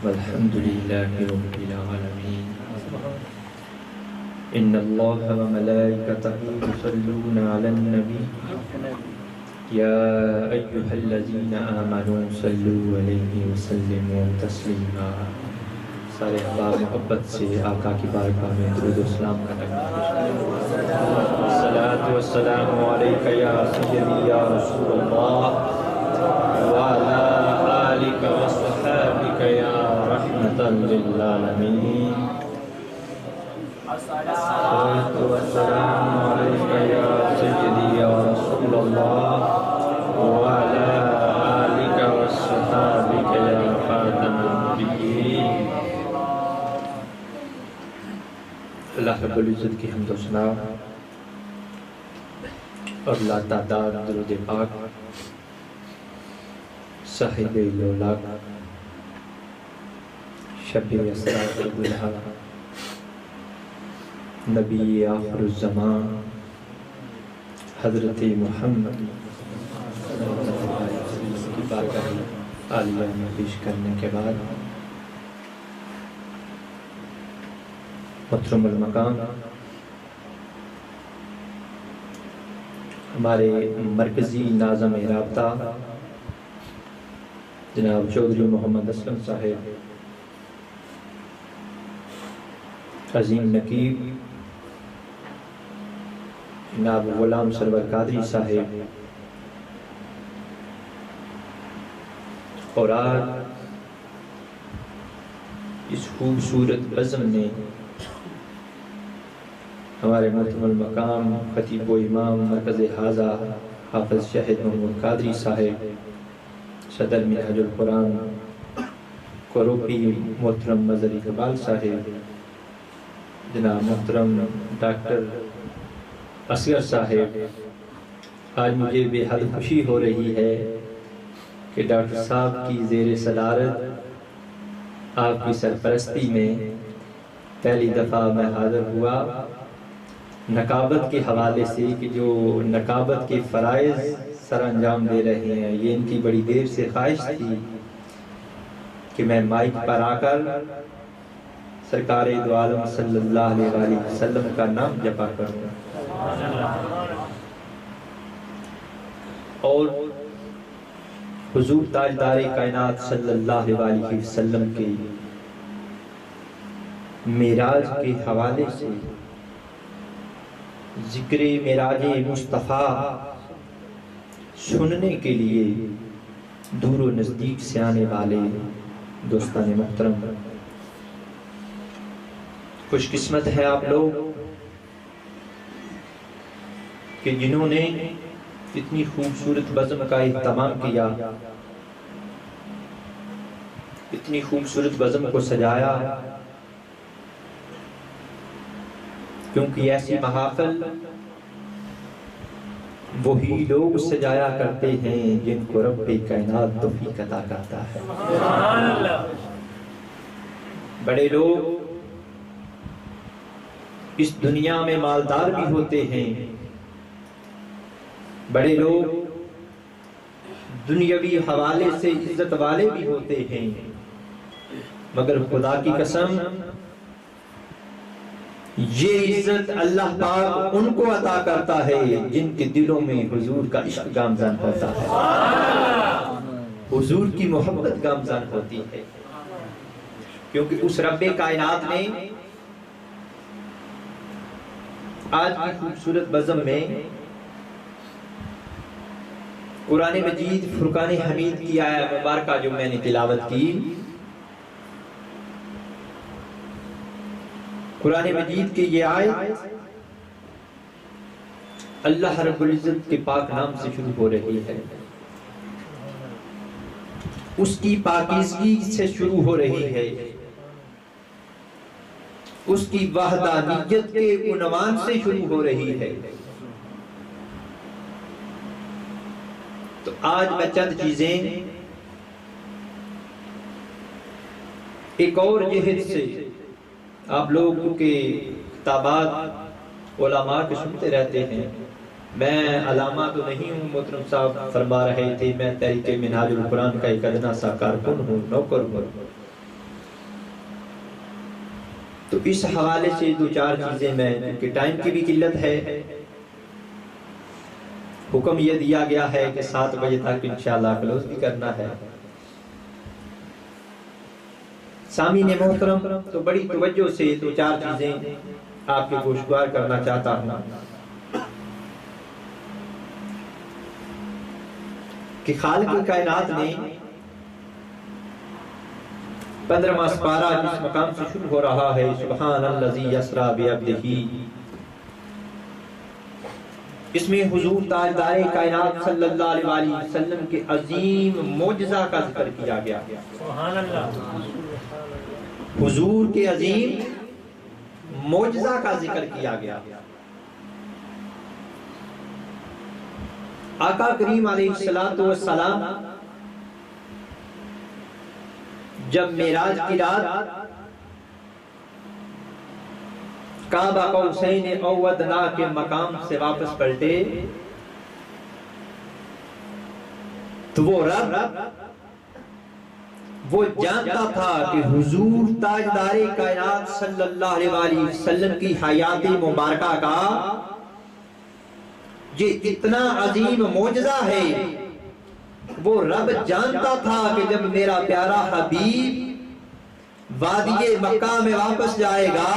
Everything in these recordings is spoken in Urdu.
والحمد لله رب العالمين إن الله وملائكته يصلون على النبي يا أيها الذين آمنوا صلوا عليه وسلموا تسليما. سارے احباب محبت سے آقا کی بارگاہ میں درود و سلام کا الصلاة والسلام علیک یا سیدی یا رسول اللہ وعلى آلک وصحابک یا رحمتا للعالمین. الصلاة والسلام علیک یا سیدی یا رسول اللہ وعلى آلک وصحابک یا خاتم النبیین. اللہ رب العزت کی حمد و ثنا اور لا تعداد درود پاک صاحب لولاک شب اسراء والضحیٰ نبی آخر الزمان حضرت محمد صلی اللہ علیہ وسلم کی بارگاہ عالیہ میں پیش کرنے کے بعد محترم المقام ہمارے مرکزی ناظم رابطہ جناب چودھری محمد اسلم صاحب، عظیم نقیب جناب غلام سرور قادری صاحب، اور آج اس خوبصورت بزم میں ہمارے محترم المقام خطیب و امام مرکز حاضہ حافظ شاہد محمود قادری صاحب، صدر منہاج القرآن کوروپی محترم مظہر اقبال صاحب، جناب محترم ڈاکٹر اصغر صاحب. آج مجھے بے حد خوشی ہو رہی ہے کہ ڈاکٹر صاحب کی زیر صدارت آپ کی سرپرستی میں پہلی دفعہ میں حاضر ہوا نقابت کے حوالے سے کہ جو نقابت کے فرائض سر انجام دے رہے ہیں. یہ ان کی بڑی دیر سے خواہش تھی کہ میں مائک پر آ کر سرکار دو عالم صلی اللہ علیہ وسلم کا نام جپا کروں اور حضور تاجدار کائنات صلی اللہ علیہ وسلم کے معراج کے حوالے سے ذکر معراج مصطفیٰ سننے کے لیے دور و نزدیک سے آنے والے دوستان محترم، خوش قسمت ہے آپ لوگ کہ جنہوں نے اتنی خوبصورت بزم کا اہتمام کیا، اتنی خوبصورت بزم کو سجایا، کیونکہ ایسی محافل وہی لوگ سجایا کرتے ہیں جن کو رب کائنات توفیق عطا کرتا ہے. بڑے لوگ اس دنیا میں مالدار بھی ہوتے ہیں، بڑے لوگ دنیاوی حوالے سے عزت والے بھی ہوتے ہیں، مگر خدا کی قسم یہ عزت اللہ پاک ان کو عطا کرتا ہے جن کے دلوں میں حضور کا عشق گامزن ہوتا ہے، حضور کی محبت گامزن ہوتی ہے. کیونکہ اس رب کائنات نے آج کی خوبصورت بزم میں قرآن مجید فرقان حمید کی آیت مبارکہ جو میں نے تلاوت کی، قرآن مجید کی یہ آیت اللہ رب العزت کے پاک نام سے شروع ہو رہی ہے، اس کی پاکیزگی سے شروع ہو رہی ہے، اس کی وحدانیت کے عنوان سے شروع ہو رہی ہے. تو آج میں چند چیزیں ایک اور جہد سے آپ لوگ کے خطابات علماء کے سنتے رہتے ہیں، میں علامہ تو نہیں ہوں، محترم صاحب فرما رہے تھے میں تحریک منہاج القرآن کا ایک ادنا سا کارکن ہوں، نوکر ہوں، تو اس حوالے سے دو چار چیزیں میں، کیونکہ ٹائم کی بھی قلت ہے، حکم یہ دیا گیا ہے کہ 7 بجے تک انشاءاللہ کلوز بھی کرنا ہے۔ سامعین محترم، تو بڑی توجہ سے دو چار چیزیں آپ کے گوشگوار کرنا چاہتا ہوں کہ خالق کائنات نے 15واں سپارہ جس مقام سے شروع ہو رہا ہے، سبحان الذی اسریٰ بعبدہ، اس میں حضور تاجدار کائنات صلی اللہ علیہ وآلہ وسلم کے عظیم معجزہ کا ذکر کیا گیا۔ سبحان اللہ، حضور کے عظیم معجزہ کا ذکر کیا گیا۔ آقا کریم علیہ السلام جب معراج کی رات کعبہ قوسین او ادنیٰ کے مقام سے واپس پلٹے تو وہ رب وہ جانتا تھا کہ حضور تاجدار کائنات صلی اللہ علیہ وآلہ وسلم کی حیات مبارکہ کا یہ اتنا عظیم معجزہ ہے۔ وہ رب جانتا تھا کہ جب میرا پیارا حبیب وادی مکہ میں واپس جائے گا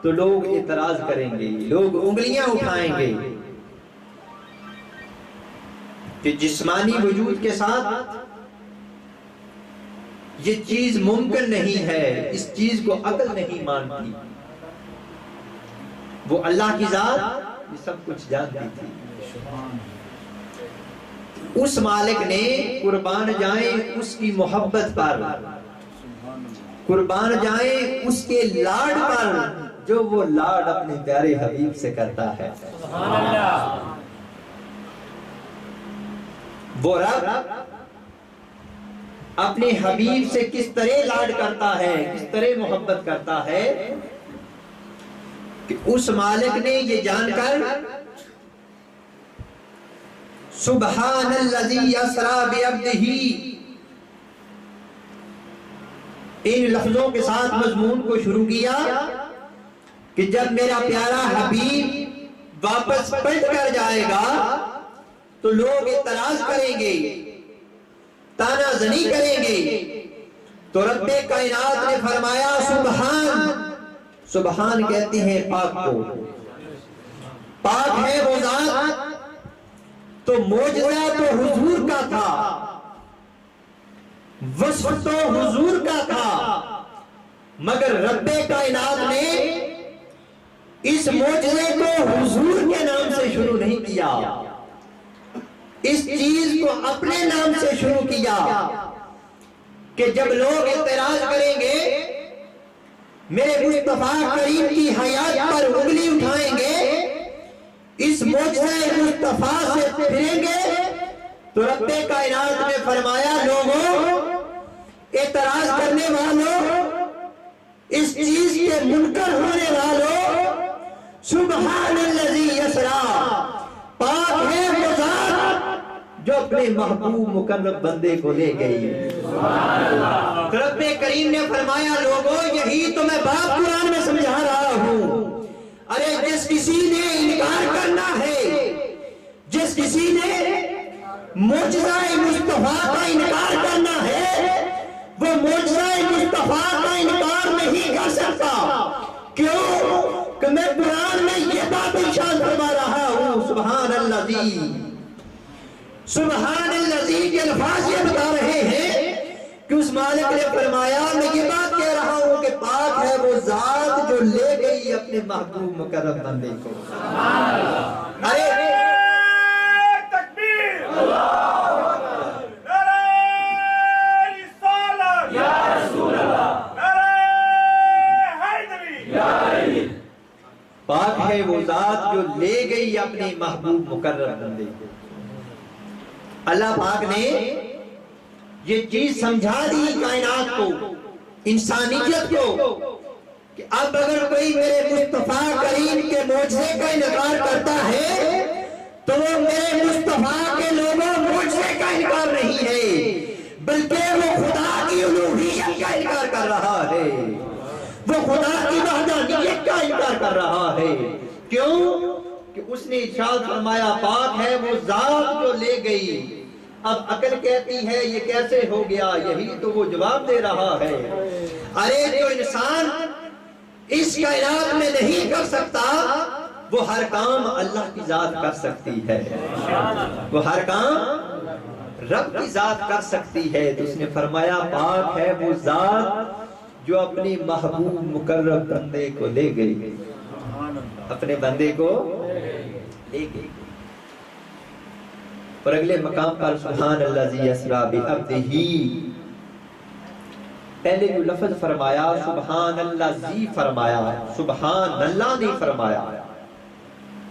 تو لوگ اعتراض کریں گے، لوگ انگلیاں اٹھائیں گے کہ جسمانی وجود کے ساتھ یہ چیز ممکن نہیں ہے، اس چیز کو عقل نہیں مانتی۔ وہ اللہ کی ذات یہ سب کچھ جانتی تھی۔ اس مالک نے قربان جائیں اس کی محبت پر، قربان جائیں اس کے لاڈ پر، جو وہ لاڈ اپنے پیارے حبیب سے کرتا ہے۔ سبحان اللہ۔ وہ رب اپنے حبیب سے کس طرح لاڈ کرتا ہے، کس طرح محبت کرتا ہے کہ اس مالک نے یہ جان کر سبحان الذی اسریٰ بعبدہ ان لفظوں کے ساتھ مضمون کو شروع کیا کہ جب میرا پیارا حبیب واپس پلٹ کر جائے گا تو لوگ اعتراض کریں گے، تانا زنی کریں گے، تو رب کائنات نے فرمایا سبحان، سبحان کہتے ہیں پاک کو، پاک ہے وہ ذات۔ تو معجزہ تو حضور کا تھا، وصف تو حضور کا تھا، مگر رب کائنات نے اس معجزے کو حضور کے نام سے شروع نہیں کیا، اس چیز کو اپنے نام سے شروع کیا کہ جب لوگ اعتراض کریں گے، میرے مصطفیٰ کریم کی حیات پر انگلی اٹھائیں گے، اس معجزہ مصطفیٰ سے پھریں گے، تو رب کائنات نے فرمایا لوگوں، اعتراض کرنے والوں، اس چیز کے منکر ہونے والوں، سبحان الذی اسریٰ، پاک ہے وہ ذات جو اپنے محبوب مقرب بندے کو لے گئی۔ تو رب کریم نے فرمایا لوگوں، یہی تو میں بات قرآن میں سمجھا رہا ہوں۔ ارے جس کسی نے انکار کرنا ہے، جس کسی نے معجزہ مصطفیٰ کا انکار کرنا ہے، وہ معجزہ مصطفیٰ کا انکار نہیں کر سکتا۔ کیوں کہ میں قرآن میں یہ بات ارشاد فرما رہا ہوں، سبحان الذی، سبحان الذی کے الفاظ یہ بتا رہے ہیں کہ اس مالک نے فرمایا میں یہ بات کہہ رہا ہوں کہ پاک ہے وہ ذات جو لے گئی اپنے محبوب مقرب بندے کو۔ ارے تکبیر، نعرہ رسالت، یا رسول اللہ، نعرہ حیدری، پاک ہے وہ ذات جو لے گئی اپنے محبوب مقرب بندے کو۔ اللہ پاک نے یہ چیز سمجھا دی کائنات کو، انسانیت کو، کہ اب اگر کوئی میرے مصطفیٰ کریم کے معجزے کا انکار کرتا ہے تو وہ میرے مصطفیٰ کے لوگوں معجزے کا انکار نہیں ہے، بلکہ وہ خدا کی الوہیت کا انکار کر رہا ہے۔ وہ خدا کی وحدانیت کا انکار کر رہا ہے۔ کیوں؟ کہ اس نے ارشاد فرمایا پاک ہے وہ ذات جو لے گئی۔ اب عقل کہتی ہے یہ کیسے ہو گیا، یہی تو وہ جواب دے رہا ہے۔ ارے جو انسان اس کائنات میں نہیں کر سکتا وہ ہر کام اللہ کی ذات کر سکتی ہے، وہ ہر کام رب کی ذات کر سکتی ہے۔ تو اس نے فرمایا پاک ہے وہ ذات جو اپنی محبوب مقرب بندے کو لے گئی، اپنے بندے کو لے گئی۔ اور اگلے مقام پر سبحان الذی اسریٰ بعبدہ، پہلے جو لفظ فرمایا سبحان الذی فرمایا، سبحان اللہ نہیں فرمایا۔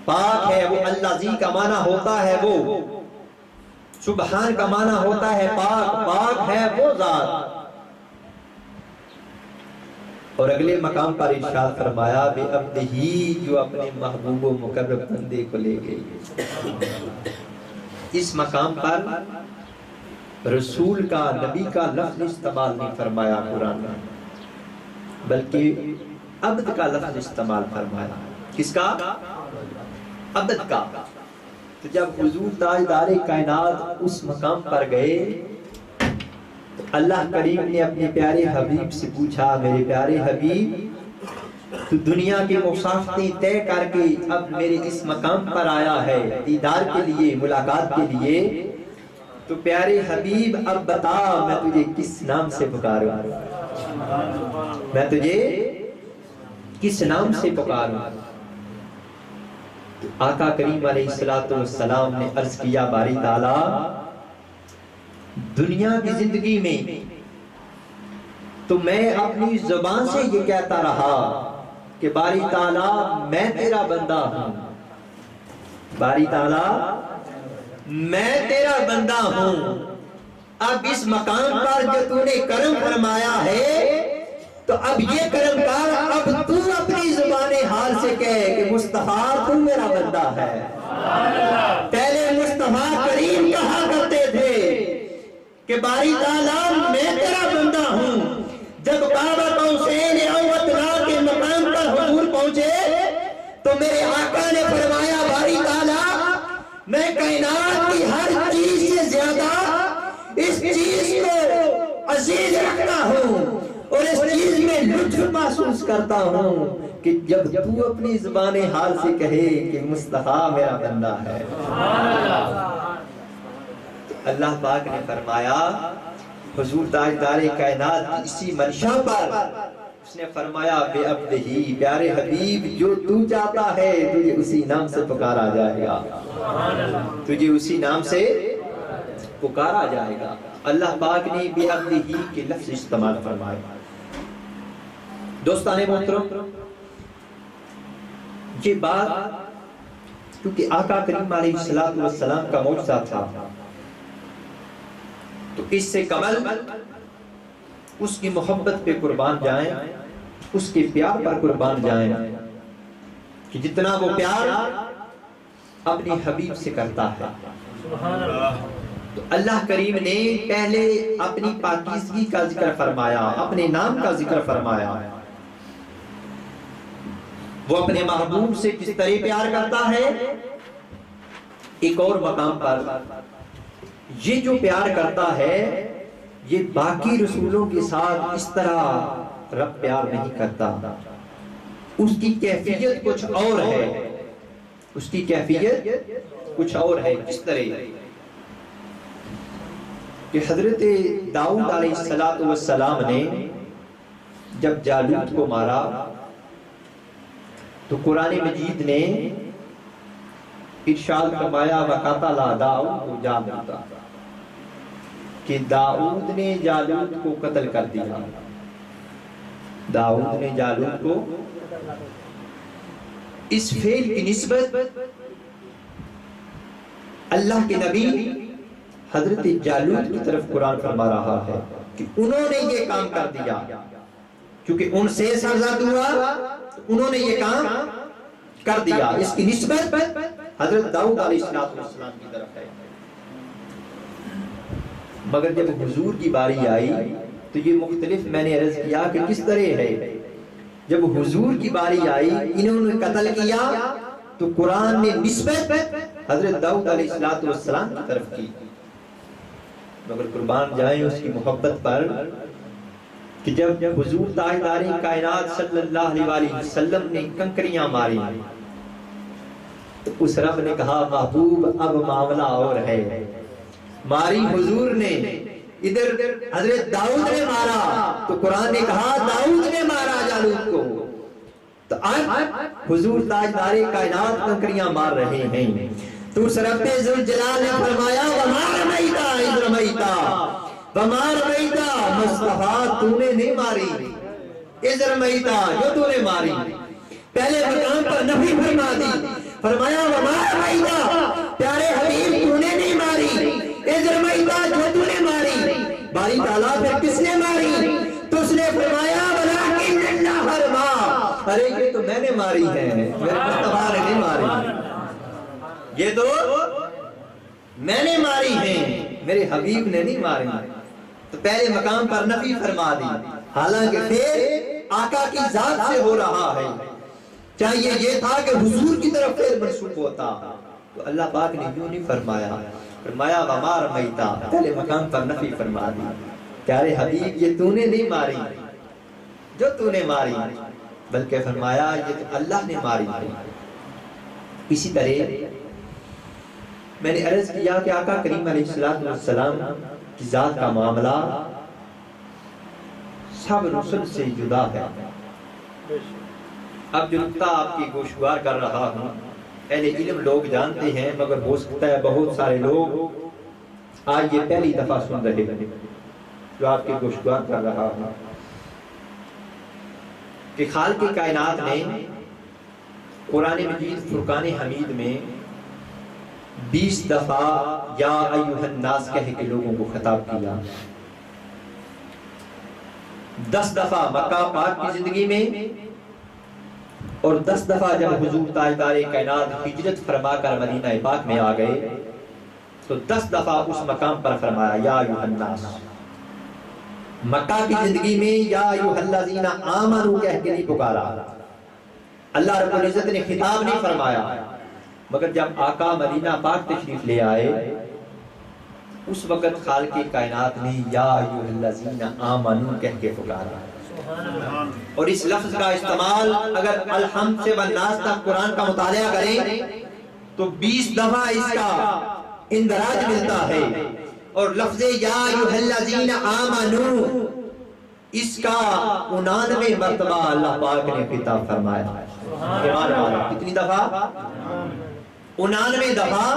پاک ہے وہ، الذی کا معنی ہوتا ہے وہ، سبحان کا معنی ہوتا ہے پاک، پاک ہے وہ ذات۔ اور اگلے مقام پر ارشاد فرمایا بعبدہ، جو اپنے محبوب و مقرب بندے کو لے گئی۔ اس مقام پر رسول کا، نبی کا لفظ استعمال نہیں فرمایا قرآن میں، بلکہ عبد کا لفظ استعمال فرمایا۔ کس کا؟ عبد کا۔ تو جب حضور تاجدار کائنات اس مقام پر گئے تو اللہ کریم نے اپنے پیارے حبیب سے پوچھا میرے پیارے حبیب تو دنیا کی مسافتیں طے کر کے اب میرے اس مقام پر آیا ہے دیدار کے لیے، ملاقات کے لیے، تو پیارے حبیب اب بتا میں تجھے کس نام سے پکاروں، میں تجھے کس نام سے پکاروں؟ تو آقا کریم علیہ السلام نے عرض کیا باری تعالیٰ دنیا کی زندگی میں تو میں اپنی زبان سے یہ کہتا رہا کہ باری تعالیٰ میں تیرا بندہ ہوں، باری تعالیٰ میں تیرا بندہ ہوں۔ اب اس مقام پر جو تو نے کرم فرمایا ہے تو اب یہ کرم کر، اب تو اپنی زبان حال سے کہے کہ مصطفیٰ تو میرا بندہ ہے۔ پہلے مصطفیٰ کریم کہا کرتے تھے کہ باری تعالیٰ میں تیرا بندہ ہوں۔ جب کعبہ قوسین او ادنیٰ کے مقام پر حضور پہنچے تو میرے آقا نے فرمایا باری تعالیٰ میں کائنات کی ہر چیز سے زیادہ اس چیز کو عزیز رکھتا ہوں اور اس چیز میں لطف محسوس کرتا ہوں کہ جب تو اپنی زبان حال سے کہے کہ مصطفیٰ میرا بندہ ہے۔ اللہ پاک نے فرمایا حضور تاجدار کائنات کی اسی منشا پر اس نے فرمایا بے عبدہ، پیارے حبیب جو تو چاہتا ہے تجھے اسی نام سے پکارا جائے گا، تجھے اسی نام سے پکارا جائے گا۔ اللہ پاک نے بے عبدہ کے لفظ استعمال فرمائے۔ دوستان محترم، یہ بات کیونکہ آقا کریم علیہ السلام کا معجزہ تھا تو اس سے کمل اس کی محبت پہ قربان جائیں، اس کے پیار پر قربان جائیں کہ جتنا وہ پیار اپنے حبیب سے کرتا ہے۔ تو اللہ کریم نے پہلے اپنی پاکیزگی کا ذکر فرمایا، اپنے نام کا ذکر فرمایا، وہ اپنے محبوب سے کس طرح پیار کرتا ہے۔ ایک اور مقام پر یہ جو پیار کرتا ہے یہ باقی رسولوں کے ساتھ اس طرح رب پیار نہیں کرتا، اس کی کیفیت کچھ اور ہے، اس کی کیفیت کچھ اور ہے۔ کس طرح کہ حضرت داؤد علیہ السلام نے جب جالوت کو مارا تو قرآن مجید نے ارشاد فرمایا وَقَتَلَ دَاؤُدُ جَالُوتَ، کہ داؤد نے جالوت کو قتل کر دیا، داؤد نے جالوت کو۔ اس فعل کی نسبت اللہ کے نبی حضرت جالوت کی طرف قرآن فرما رہا ہے کہ انہوں نے یہ کام کر دیا، کیونکہ ان سے سرزد ہوا انہوں نے یہ کام کر دیا۔ اس کی نسبت حضرت داؤد علیہ السلام کی طرف ہے۔ مگر جب حضور کی باری آئی تو یہ مختلف میں نے عرض کیا کہ کس طرح ہے جب حضور کی باری آئی انہوں نے قتل کیا تو قرآن نے نسبت حضرت داؤد علیہ السلام کی طرف کی، مگر قربان جائیں اس کی محبت پر کہ جب حضور تاجدار کائنات صلی اللہ علیہ وسلم نے کنکریاں ماری تو اس رب نے کہا محبوب اب معاملہ اور ہے، ماری حضور نے، ادھر حضرت داؤد نے مارا تو قرآن نے کہا داؤد نے مارا جالوت کو، تو آج حضور تاجدار کائنات کنکریاں مار رہے ہیں تو اس رب ذوالجلال نے فرمایا وما رمیتا اذ رمیتا وما رمیتا مصطفیٰ تو نے نہیں ماری اذ رمیتا جو تو نے ماری، پہلے مقام پر نفی فرما دی، فرمایا وما رمیتا پیارے حبیب تو نے نہیں ماری اذ رمیتا جو تو نے ماری، باری تعالیٰ پھر کس نے ماری تو اس نے فرمایا ولکن اللہ رما، ارے یہ تو میں نے ماری ہے، میرے مصطفیٰ نے نہیں ماری، یہ تو میں نے ماری ہیں میرے حبیب نے نہیں ماری، تو پہلے مقام پر نفی فرما دی، حالانکہ پھر آقا کی ذات سے ہو رہا ہے، چاہیے یہ تھا کہ حضور کی طرف پھر منسوب ہوتا، تو اللہ پاک نے یوں نہیں فرمایا، فرمایا وما رمیتا، پہلے مقام پر نفی فرما دی، پیارے حبیب یہ تو نے نہیں ماری جو تو نے ماری، بلکہ فرمایا یہ تو اللہ نے ماری ہے۔ اسی طرح میں نے عرض کیا کہ آقا کریم علیہ السلام کی ذات کا معاملہ سب رسل سے جدا ہے۔ اب جو نقطہ آپ کی گوشوار کر رہا ہوں اہل علم لوگ جانتے ہیں، مگر ہو سکتا ہے بہت سارے لوگ آج یہ پہلی دفعہ سن رہے ہیں جو آپ کی گوشوار کر رہا ہوں کہ خالق کائنات نے قرآن مجید فرقان حمید میں 20 دفعہ یا ایوہ الناس کہہ کے لوگوں کو خطاب کیا، 10 دفعہ مکہ پاک کی زندگی میں اور 10 دفعہ جب حضور تاجدار کائنات ہجرت فرما کر مدینہ پاک میں آ گئے تو 10 دفعہ اس مقام پر فرمایا یا ایوہ الناس۔ مکہ کی زندگی میں یا ایوہ الذین آمنوا کہہ کے نہیں پکارا، اللہ رب العزت نے خطاب نہیں فرمایا، مگر جب آقا مدینہ پاک تشریف لے آئے اس وقت خالق کائنات نے یا ایوہ الذین آمنوا کہہ کے پکارا، اور اس لفظ کا استعمال اگر الحمد سے والناس تک قرآن کا مطالعہ کریں تو 20 دفعہ اس کا اندراج ملتا ہے، اور لفظ یا ایوہ الذین آمنوا اس کا 99 مرتبہ اللہ پاک نے خطاب فرمایا، کتنی دفعہ؟ 99 دفعہ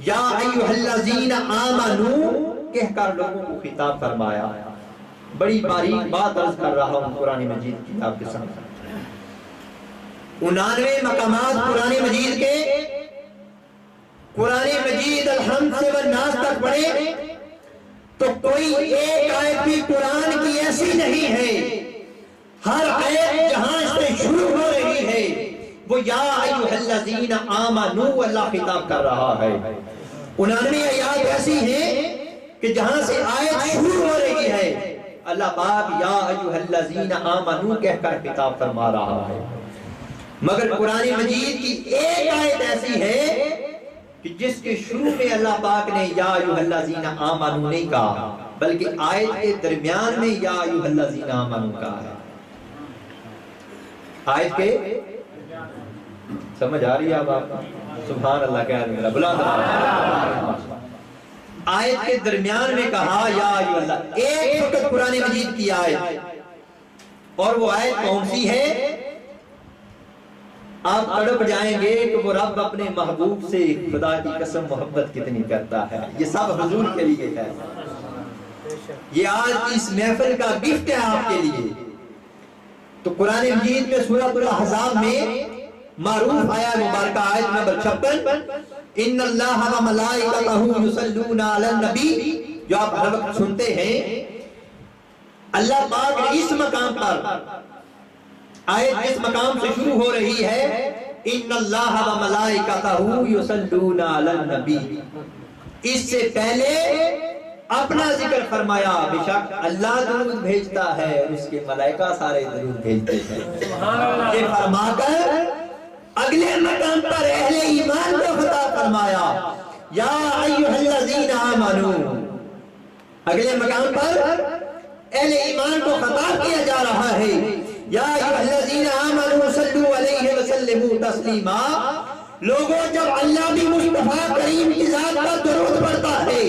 یا ایوہ الذین آمنوا کہہ کر لوگوں کو خطاب فرمایا۔ بڑی باریک بات عرض کر رہا ہوں قرآن مجید کی آپ کے سامنے، 99 مقامات قرآن مجید کے، قرآن مجید الحمد سے والناس تک پڑھے تو کوئی ایک آیت بھی قرآن کی ایسی نہیں ہے، ہر آیت جہاں سے شروع ہو رہی ہے وہ یا ایوہ الذین آمنوا اللہ خطاب کر رہا ہے۔ 99 آیات ایسی ہیں کہ جہاں سے آیت شروع ہو رہی ہے اللہ پاک یا ایوہ الذین آمنوا کہہ کر خطاب فرما رہا ہے، مگر قرآن مجید کی ایک آیت ایسی ہے کہ جس کے شروع میں اللہ پاک نے یا ایوہ الذین آمنوا نہیں کہا، بلکہ آیت کے درمیان میں یا ایوہ الذین آمنوا کہا ہے۔ آیت کے سمجھ آ رہی ہے اب آپ؟ سبحان اللہ کہہ رہے ہیں، بلند آیت کے درمیان میں کہا یا ایوہ اللہ، ایک فقط قرآن مجید کی آیت، اور وہ آیت کون سی ہے؟ آپ تڑپ جائیں گے کہ وہ رب اپنے محبوب سے خدا کی قسم محبت کتنی کرتا ہے، یہ سب حضور کے لیے ہے، یہ آج اس محفل کا گفٹ ہے آپ کے لیے۔ تو قرآن مجید میں سورۃ الاحزاب میں معروف آیت مبارکہ آیت نمبر 56 ان اللہ و ملائکتہ یصلون علی النبی، جو آپ ہر وقت سنتے ہیں، اللہ پاک نے اس مقام پر آیت جس مقام سے شروع ہو رہی ہے ان اللہ و ملائکتہ یصلون علی النبی، اس سے پہلے اپنا ذکر فرمایا، بے شک اللہ درود بھیجتا ہے اور اس کے ملائکہ سارے درود بھیجتے ہیں۔ یہ فرما کر اگلے مقام پر اہل ایمان کو خطاب فرمایا، یا ایھا الذین آمنوا۔ اگلے مقام پر اہل ایمان کو خطاب کیا جا رہا ہے، یا ایھا الذین آمنوا صلوا علیہ وسلموا تسلیما۔ لوگوں، جب اللہ بھی مصطفیٰ کریم کی ذات پر درود پڑھتا ہے،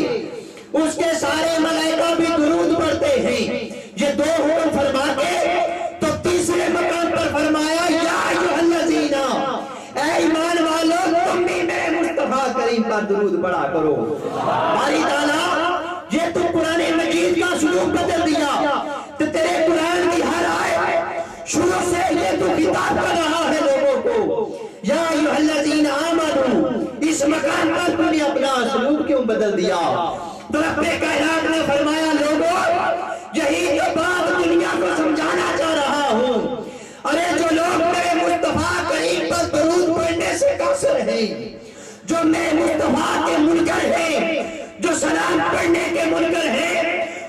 اس کے سارے ملائکہ بھی درود پڑھتے ہیں۔ یہ دو حکم فرما کے تو تیسرے مقام پر فرمایا، یا ایھا الذین، اے ایمان والو تم بھی میرے مصطفیٰ کریم پر درود پڑھا کرو۔ باری تعالیٰ یہ تو قرآن مجید کا سلوک بدل دیا، تو تیرے قرآن کی ہر آیت شروع سے یہ تو خطاب کر رہا ہے لوگوں کو، یا ایھا الذین آمنوا۔ اس مقام پر تم نے اپنا سلوک کیوں بدل دیا؟ تو رب کائنات نے فرمایا، لوگوں یہی تو بات دنیا کو سمجھانا چاہ رہا ہوں۔ ارے جو لوگ میرے مصطفیٰ کریم پر درود پڑھنے سے قاصر ہیں، جو میرے مصطفیٰ کے منکر ہیں، جو سلام پڑھنے کے منکر ہیں،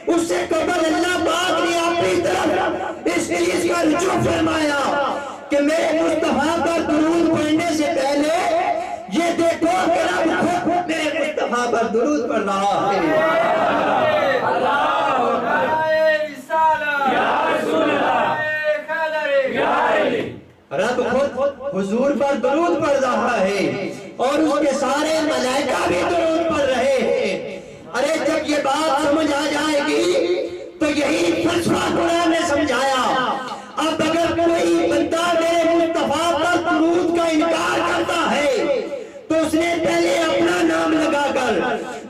اس سے قبل اللہ پاک نے اپنی طرف اس چیز کا رجوع فرمایا کہ میرے مصطفیٰ پر درود پڑھنے سے پہلے یہ دیکھو کہ رب خود میرے مصطفیٰ پر درود پڑھ رہا ہے۔ رب خود حضور پر درود پڑھ رہا ہے اور اس کے سارے ملائکہ بھی درود پڑھ رہے ہیں۔ ارے جب یہ بات سمجھ آ جائے گی تو یہی فلسفہ قرآن نے سمجھایا۔ اب اگر کوئی بندہ میرے مصطفیٰ پر درود کا انکار کرتا ہے تو اس نے پہلے اپنا نام لگا کر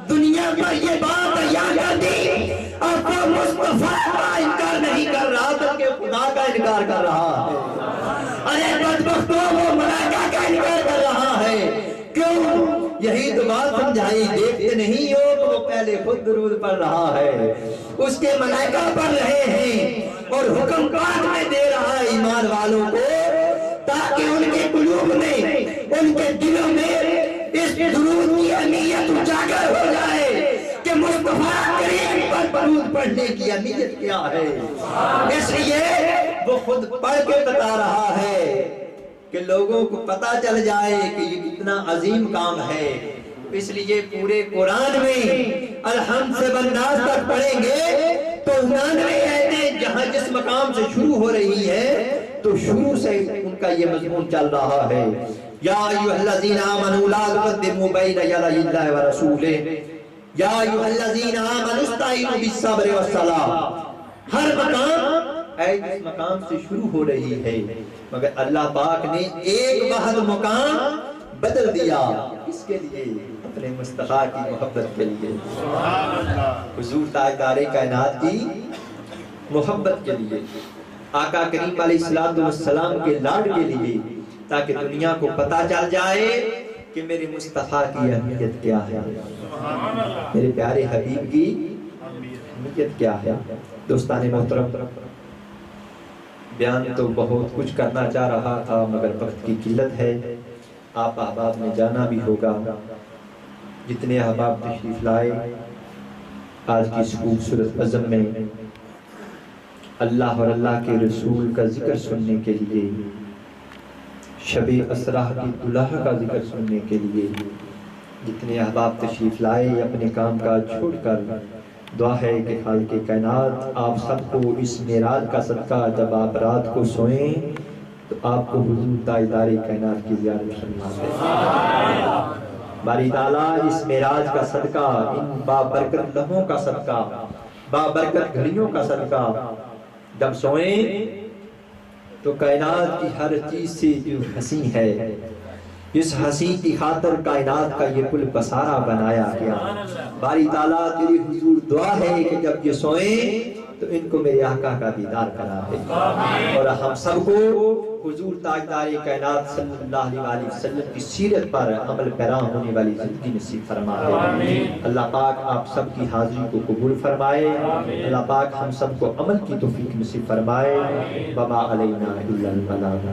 دنیا پر یہ بات بیان کر دی، اب وہ مصطفیٰ کا انکار نہیں کر رہا بلکہ خدا کا انکار کر رہا ہے۔ ارے بدبختوں، وہ ملائکہ کا انکار کر رہا ہے۔ کیوں؟ یہی تو بات سمجھائی، دیکھتے نہیں ہو تو وہ پہلے خود درود پڑھ رہا ہے، اس کے ملائکہ پڑھ رہے ہیں اور حکم پاک میں دے رہا ہے ایمان والوں کو، تاکہ ان کے قلوب میں، ان کے دلوں میں اس درود کی اہمیت اجاگر ہو جائے کہ مصطفیٰ کریم پر درود پڑھنے کی اہمیت کیا ہے۔ اس لیے وہ خود پڑھ کے بتا رہا ہے کہ لوگوں کو پتہ چل جائے کہ یہ کتنا عظیم کام ہے۔ اس لیے پورے قرآن میں الحمد سے والناس تک پڑھیں گے تو 99 آیتیں جہاں جس مقام سے شروع ہو رہی ہے تو شروع سے ان کا یہ مضمون چل رہا ہے، یا ایھا الذین آمنوا لا تقدموا بین یدی اللہ ورسولہ، یا ایھا الذین آمنوا استعینوا بالصبر والصلاۃ۔ ہر مقام اس مقام سے شروع ہو رہی ہے، مگر اللہ پاک نے ایک واحد مقام بدل دیا۔ کس کے لیے؟ اپنے مصطفیٰ کی محبت کے لیے، حضور تاجدار کائنات کی محبت کے لیے، آقا کریم علیہ السلام کے لاڈ کے لیے، تاکہ دنیا کو پتہ چل جائے کہ میرے مصطفیٰ کی اہمیت کیا ہے، میرے پیارے حبیب کی اہمیت کیا ہے۔ دوستان محترم، بیان تو بہت کچھ کرنا چاہ رہا تھا مگر وقت کی قلت ہے۔ آپ احباب نے جانا بھی ہوگا، جتنے احباب تشریف لائے آج کی اس خوبصورت عزم میں اللہ اور اللہ کے رسول کا ذکر سننے کے لیے، شب اسرا کی دلہا کا ذکر سننے کے لیے جتنے احباب تشریف لائے، اپنے کام کاج چھوڑ کر دعا ہے کہ خالق کائنات آپ سب کو اس معراج کا صدقہ جب آپ رات کو سوئیں تو آپ کو حضور تاجدار کائنات کی زیارت فرما دے۔ باری تعالیٰ اس معراج کا صدقہ، ان بابرکت لمحوں کا صدقہ، بابرکت گھڑیوں کا صدقہ جب سوئیں تو کائنات کی ہر چیز سے جو حسین ہے، اس حسین کی خاطر کائنات کا یہ پل پسارا بنایا گیا۔ باری تعالیٰ تیری حضور دعا ہے کہ جب یہ سوئیں تو ان کو میرے آقا کا دیدار کرا دے، اور ہم سب کو حضور تاجدار کائنات صلی اللہ علیہ وسلم کی سیرت پر عمل پیرا ہونے والی زندگی نصیب فرما دے۔ اللہ پاک آپ سب کی حاضری کو قبول فرمائے، اللہ پاک ہم سب کو عمل کی توفیق نصیب فرمائے۔ وما علینا الا البلاغ۔